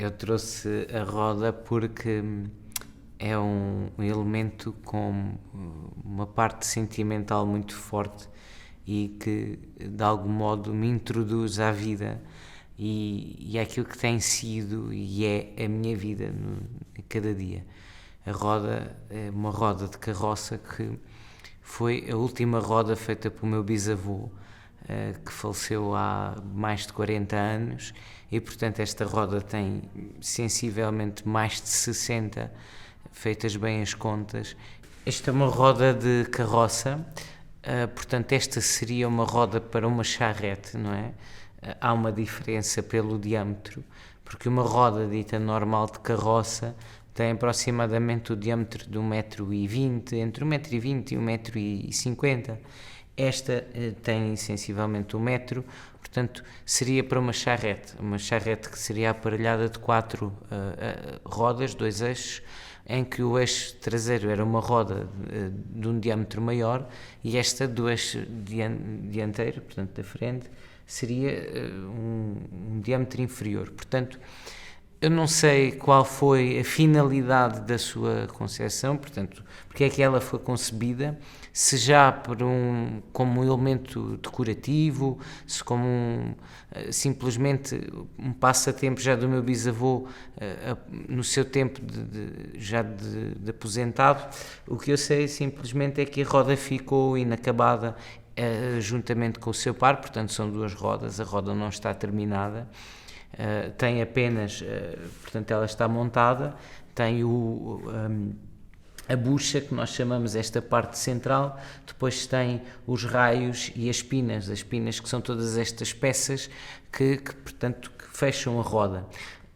Eu trouxe a roda porque é um elemento com uma parte sentimental muito forte e que de algum modo me introduz à vida e é aquilo que tem sido e é a minha vida a cada dia. A roda é uma roda de carroça que foi a última roda feita pelo meu bisavô, que faleceu há mais de 40 anos e, portanto, esta roda tem sensivelmente mais de 60, feitas bem as contas. Esta é uma roda de carroça, portanto, esta seria uma roda para uma charrete, não é? Há uma diferença pelo diâmetro, porque uma roda dita normal de carroça tem aproximadamente o diâmetro de 1,20 m, entre 1,20 m e 1,50 m. Esta tem sensivelmente 1 metro, portanto seria para uma charrete que seria aparelhada de 4 rodas, 2 eixos, em que o eixo traseiro era uma roda de um diâmetro maior e esta do eixo dianteiro, portanto da frente, seria um diâmetro inferior. Portanto, eu não sei qual foi a finalidade da sua concepção, portanto, porque é que ela foi concebida, se já como um elemento decorativo, se como simplesmente um passatempo já do meu bisavô no seu tempo de aposentado. O que eu sei simplesmente é que a roda ficou inacabada juntamente com o seu par, portanto são 2 rodas, a roda não está terminada. Tem apenas, portanto ela está montada, tem a bucha, que nós chamamos esta parte central, depois tem os raios e as pinas que são todas estas peças portanto, que fecham a roda.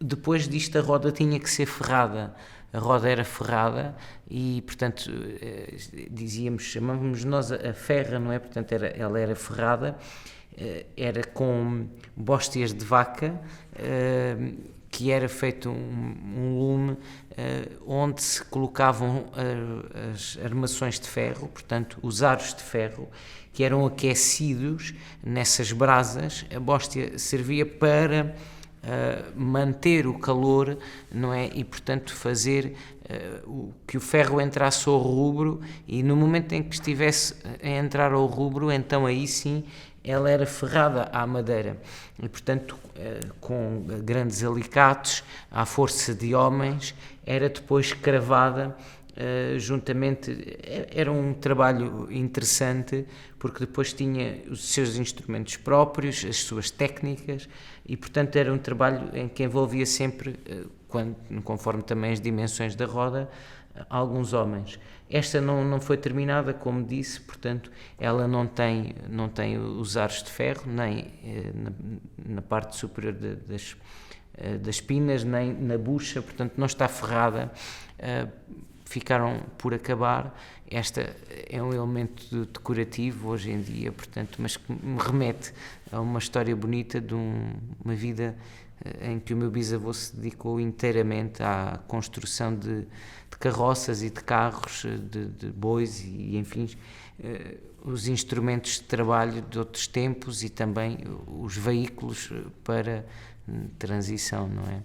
Depois disto a roda tinha que ser ferrada, a roda era ferrada e, portanto, chamávamos nós a ferra, não é? Portanto, ela era ferrada, era com bóstias de vaca, que era feito um lume onde se colocavam as armações de ferro, portanto os aros de ferro, que eram aquecidos nessas brasas. A bóstia servia para manter o calor, não é? E portanto fazer que o ferro entrasse ao rubro, e no momento em que estivesse a entrar ao rubro, então aí sim ela era ferrada à madeira e, portanto, com grandes alicates, à força de homens, era depois cravada juntamente. Era um trabalho interessante, porque depois tinha os seus instrumentos próprios, as suas técnicas, e, portanto, era um trabalho em que envolvia sempre, conforme também as dimensões da roda, alguns homens. Esta não foi terminada, como disse, portanto, ela não tem os aros de ferro, nem na parte superior das pinas, nem na bucha, portanto, não está ferrada, ficaram por acabar. Esta é um elemento decorativo hoje em dia, portanto, mas que me remete a uma história bonita de uma vida em que o meu bisavô se dedicou inteiramente à construção de carroças e de carros, de bois e enfim, os instrumentos de trabalho de outros tempos e também os veículos para transição, não é?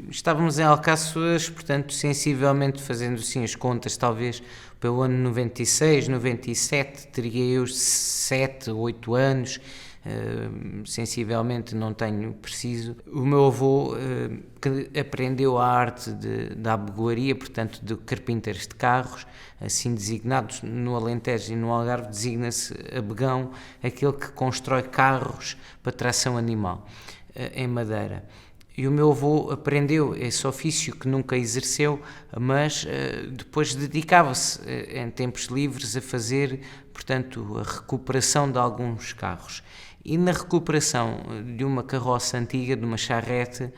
Estávamos em Alcáçovas, portanto, sensivelmente, fazendo assim as contas, talvez pelo ano 96, 97, teria eu 7, 8 anos, sensivelmente, não tenho preciso. O meu avô, que aprendeu a arte da abugoaria, portanto de carpinteiros de carros, assim designados no Alentejo e no Algarve, designa-se abegão, aquele que constrói carros para tração animal em madeira. E o meu avô aprendeu esse ofício, que nunca exerceu, mas depois dedicava-se em tempos livres a fazer, portanto, a recuperação de alguns carros. E na recuperação de uma carroça antiga, de uma charrete,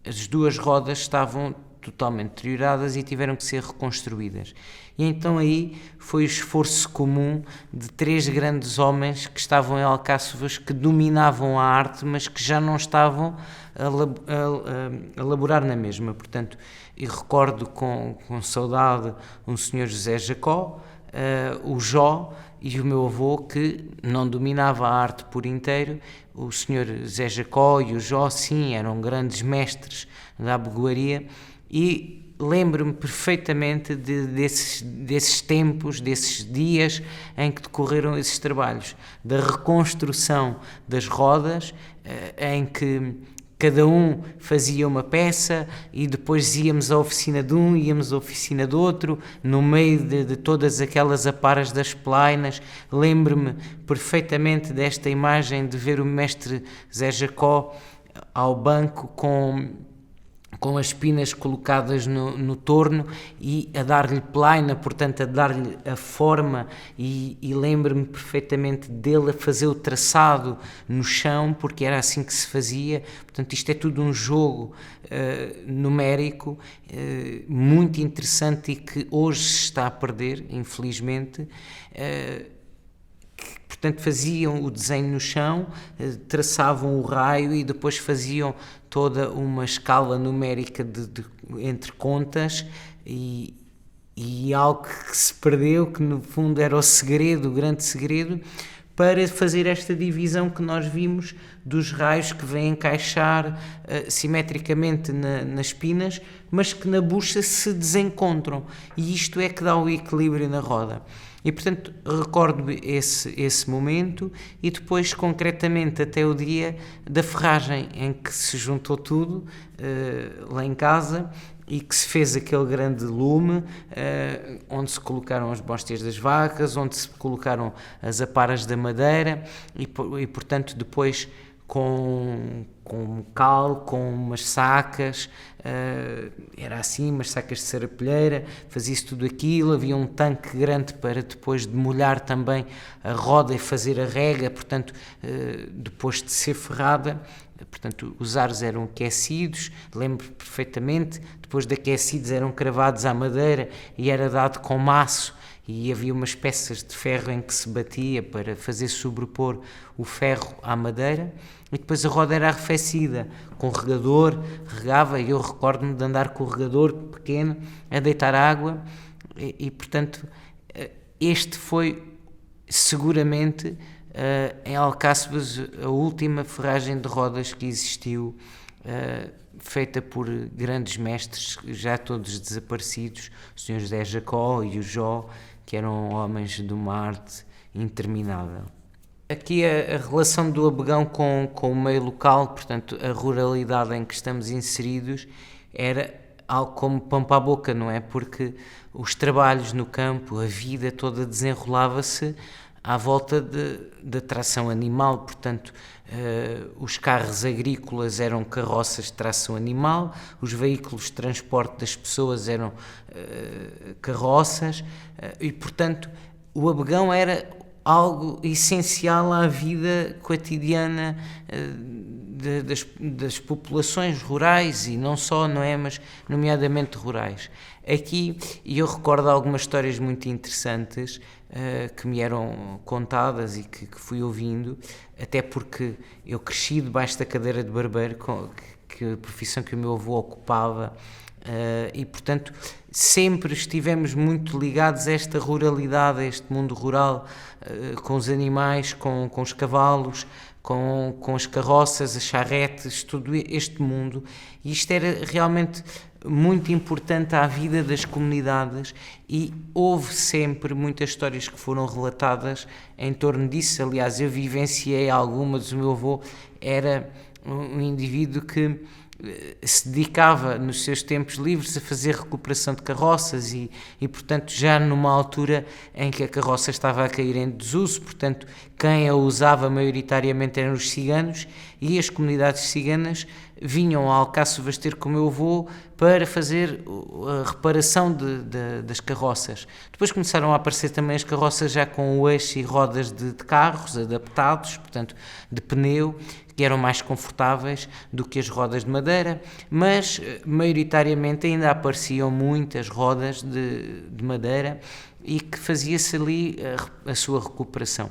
as 2 rodas estavam totalmente deterioradas e tiveram que ser reconstruídas. E então aí foi o esforço comum de 3 grandes homens que estavam em Alcáçovas, que dominavam a arte, mas que já não estavam a laborar na mesma. Portanto, eu recordo com saudade um senhor José Jacó, o Jó e o meu avô, que não dominava a arte por inteiro. O senhor Zé Jacó e o Jó, sim, eram grandes mestres da abugoaria, e lembro-me perfeitamente desses tempos, desses dias em que decorreram esses trabalhos, da reconstrução das rodas, em que cada um fazia uma peça e depois íamos à oficina de um, íamos à oficina do outro, no meio de todas aquelas aparas das plainas. Lembro-me perfeitamente desta imagem de ver o mestre Zé Jacó ao banco com as pinas colocadas no torno e a dar-lhe plaina, portanto a dar-lhe a forma, e lembro-me perfeitamente dele a fazer o traçado no chão, porque era assim que se fazia. Portanto, isto é tudo um jogo numérico muito interessante e que hoje se está a perder, infelizmente. Portanto, faziam o desenho no chão, traçavam o raio e depois faziam toda uma escala numérica entre contas, e algo que se perdeu, que no fundo era o segredo, o grande segredo, para fazer esta divisão que nós vimos dos raios que vêm encaixar simetricamente nas pinas, mas que na bucha se desencontram, e isto é que dá o equilíbrio na roda. E, portanto, recordo-me esse momento, e depois, concretamente, até o dia da ferragem, em que se juntou tudo lá em casa e que se fez aquele grande lume, onde se colocaram as bóstias das vacas, onde se colocaram as aparas da madeira e portanto, depois com cal, com umas sacas, era assim, umas sacas de sarapilheira, fazia-se tudo aquilo, havia um tanque grande para depois de molhar também a roda e fazer a rega, portanto, depois de ser ferrada. Portanto, os aros eram aquecidos, lembro perfeitamente, depois de aquecidos eram cravados à madeira e era dado com maço, e havia umas peças de ferro em que se batia para fazer sobrepor o ferro à madeira, e depois a roda era arrefecida com regador, regava, e eu recordo-me de andar com o regador pequeno a deitar água, e portanto este foi seguramente em Alcáçovas a última ferragem de rodas que existiu, feita por grandes mestres, já todos desaparecidos, o Sr. José Jacó e o Jó, que eram homens de uma arte interminável. Aqui a relação do Abegão com o meio local, portanto a ruralidade em que estamos inseridos, era algo como pão para a boca, não é? Porque os trabalhos no campo, a vida toda desenrolava-se à volta da tração animal, portanto os carros agrícolas eram carroças de tração animal, os veículos de transporte das pessoas eram carroças, e portanto o Abegão era algo essencial à vida cotidiana das populações rurais, e não só, não é, mas nomeadamente rurais. Aqui, e eu recordo algumas histórias muito interessantes que me eram contadas e que fui ouvindo, até porque eu cresci debaixo da cadeira de barbeiro, que a profissão que o meu avô ocupava, e portanto sempre estivemos muito ligados a esta ruralidade, a este mundo rural, com os animais, com os cavalos, com as carroças, as charretes, todo este mundo, e isto era realmente muito importante à vida das comunidades, e houve sempre muitas histórias que foram relatadas em torno disso. Aliás, eu vivenciei algumas. O meu avô era um indivíduo que se dedicava nos seus tempos livres a fazer recuperação de carroças e portanto já numa altura em que a carroça estava a cair em desuso, portanto quem a usava maioritariamente eram os ciganos, e as comunidades ciganas vinham a Alcáçovas ter com o meu avô para fazer a reparação das carroças. Depois começaram a aparecer também as carroças já com o eixo e rodas de carros adaptados, portanto de pneu, que eram mais confortáveis do que as rodas de madeira, mas maioritariamente ainda apareciam muitas rodas de madeira, e que fazia-se ali a sua recuperação.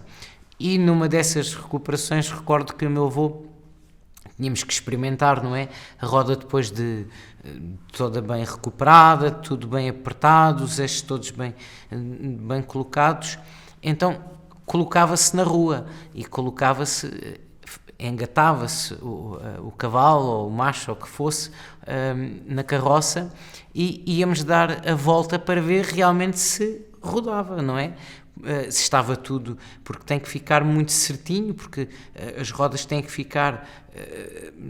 E numa dessas recuperações recordo que o meu avô tínhamos que experimentar, não é? A roda depois de toda bem recuperada, tudo bem apertado, os eixos todos bem colocados, então colocava-se na rua e engatava-se o cavalo ou o macho ou o que fosse na carroça e íamos dar a volta para ver realmente se rodava, não é? Se estava tudo, porque tem que ficar muito certinho, porque as rodas têm que ficar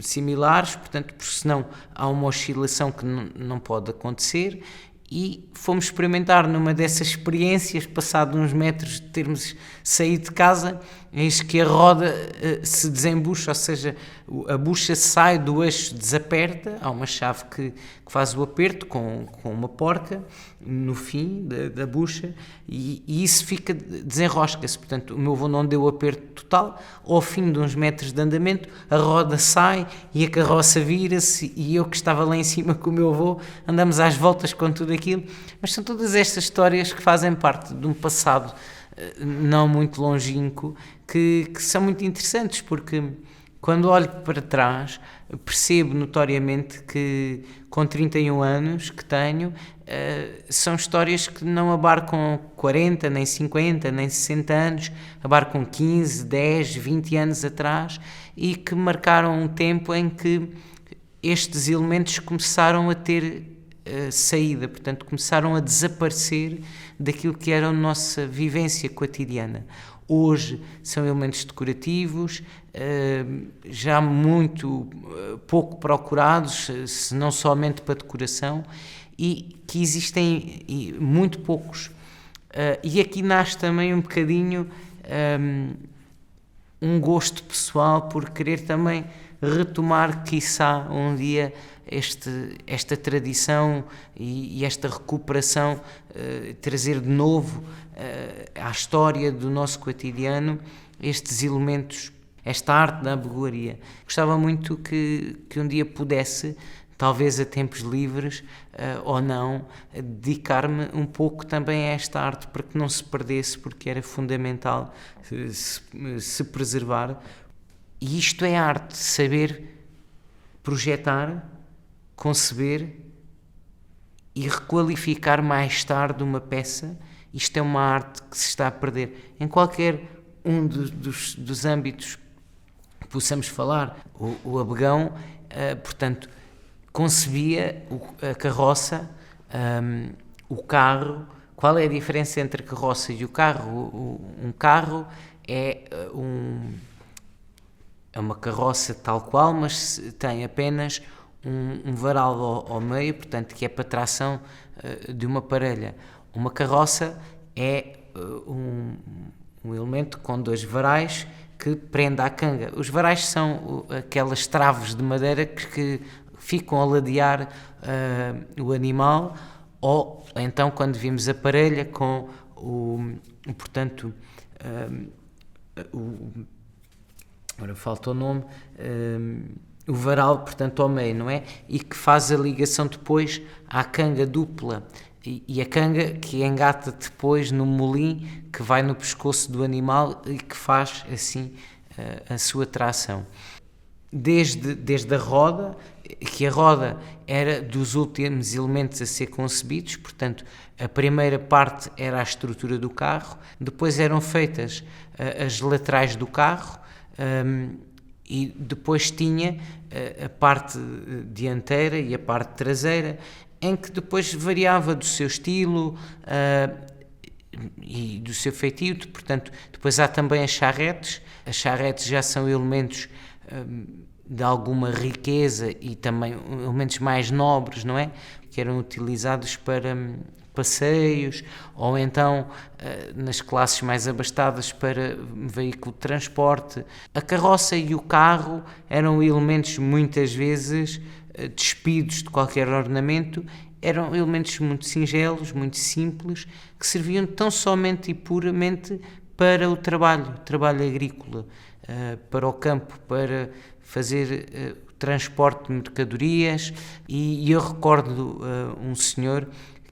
similares, portanto, porque senão há uma oscilação que não pode acontecer. E fomos experimentar numa dessas experiências, passado uns metros de termos saído de casa, eis que a roda se desembucha, ou seja, a bucha sai do eixo, desaperta, há uma chave que faz o aperto com uma porca no fim da bucha e isso desenrosca-se, portanto o meu avô não deu o aperto total, ao fim de uns metros de andamento a roda sai e a carroça vira-se e eu que estava lá em cima com o meu avô andamos às voltas com tudo aquilo, mas são todas estas histórias que fazem parte de um passado não muito longínquo que são muito interessantes, porque quando olho para trás percebo notoriamente que com 31 anos que tenho são histórias que não abarcam 40, nem 50, nem 60 anos, abarcam 15, 10, 20 anos atrás e que marcaram um tempo em que estes elementos começaram a ter saída, portanto começaram a desaparecer daquilo que era a nossa vivência cotidiana. Hoje são elementos decorativos, já muito pouco procurados, se não somente para decoração, e que existem muito poucos. E aqui nasce também um bocadinho um gosto pessoal por querer também retomar, quiçá, um dia esta tradição e esta recuperação, trazer de novo à história do nosso cotidiano estes elementos, esta arte da abegoaria. Gostava muito que um dia pudesse, talvez a tempos livres ou não, dedicar-me um pouco também a esta arte para que não se perdesse, porque era fundamental se preservar. E isto é arte, saber projetar, conceber e requalificar mais tarde uma peça. Isto é uma arte que se está a perder em qualquer um dos âmbitos que possamos falar. O Abegão, portanto, concebia a carroça, o carro. Qual é a diferença entre a carroça e o carro? Um carro é uma carroça tal qual, mas tem apenas um varal ao meio, portanto, que é para tração de uma parelha. Uma carroça é um elemento com 2 varais que prende à canga. Os varais são aquelas traves de madeira que ficam a ladear o animal, ou então quando vimos a parelha com portanto, agora falta o nome, o varal, portanto, ao meio, não é? E que faz a ligação depois à canga dupla. E a canga que engata depois no molim que vai no pescoço do animal e que faz, assim, a sua tração. Desde a roda, que a roda era dos últimos elementos a ser concebidos, portanto, a primeira parte era a estrutura do carro, depois eram feitas as laterais do carro, e depois tinha a parte dianteira e a parte traseira, em que depois variava do seu estilo e do seu feitio, portanto, depois há também as charretes já são elementos de alguma riqueza e também elementos mais nobres, não é? Que eram utilizados para passeios ou então nas classes mais abastadas para veículo de transporte. A carroça e o carro eram elementos muitas vezes despidos de qualquer ornamento, eram elementos muito singelos, muito simples, que serviam tão somente e puramente para o trabalho agrícola, para o campo, para fazer transporte de mercadorias. E eu recordo um senhor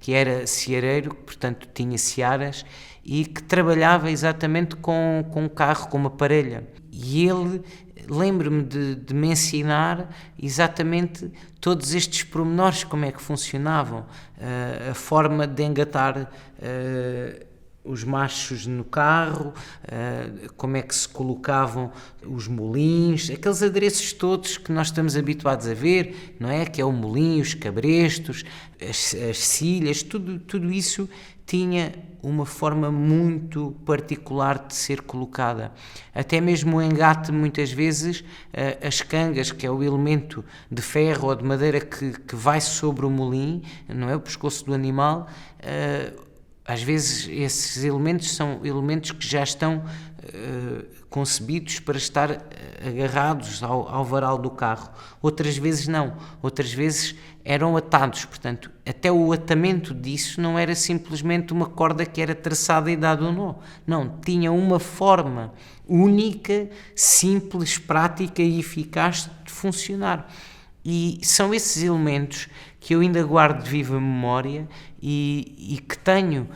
que era ceareiro, que portanto tinha searas e que trabalhava exatamente com um carro, com uma parelha. E ele, lembro-me de me ensinar exatamente todos estes pormenores, como é que funcionavam, a forma de engatar os machos no carro, como é que se colocavam os molins, aqueles adereços todos que nós estamos habituados a ver, não é? Que é o molinho, os cabrestos, as cilhas, tudo isso tinha uma forma muito particular de ser colocada. Até mesmo o engate, muitas vezes, as cangas, que é o elemento de ferro ou de madeira que vai sobre o molim, não é? O pescoço do animal, às vezes esses elementos são elementos que já estão concebidos para estar agarrados ao varal do carro. Outras vezes não. Outras vezes eram atados. Portanto, até o atamento disso não era simplesmente uma corda que era traçada e dado um nó. Não, tinha uma forma única, simples, prática e eficaz de funcionar. E são esses elementos que eu ainda guardo de viva memória e que tenho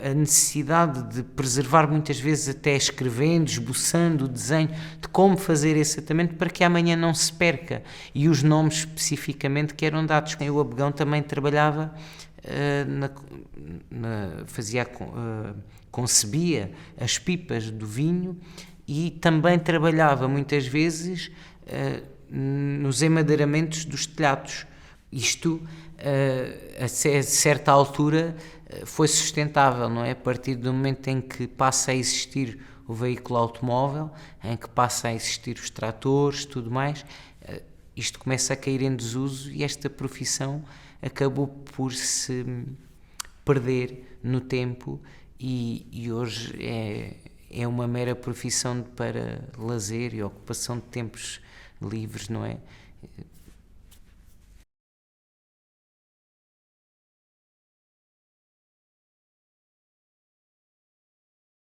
a necessidade de preservar muitas vezes, até escrevendo, esboçando o desenho de como fazer esse atamento para que amanhã não se perca. E os nomes especificamente que eram dados. O Abegão também trabalhava, concebia as pipas do vinho e também trabalhava muitas vezes nos emadeiramentos dos telhados. Isto, a certa altura, foi sustentável, não é? A partir do momento em que passa a existir o veículo automóvel, em que passa a existir os tratores, tudo mais, isto começa a cair em desuso e esta profissão acabou por se perder no tempo e hoje é uma mera profissão para lazer e ocupação de tempos livres, não é?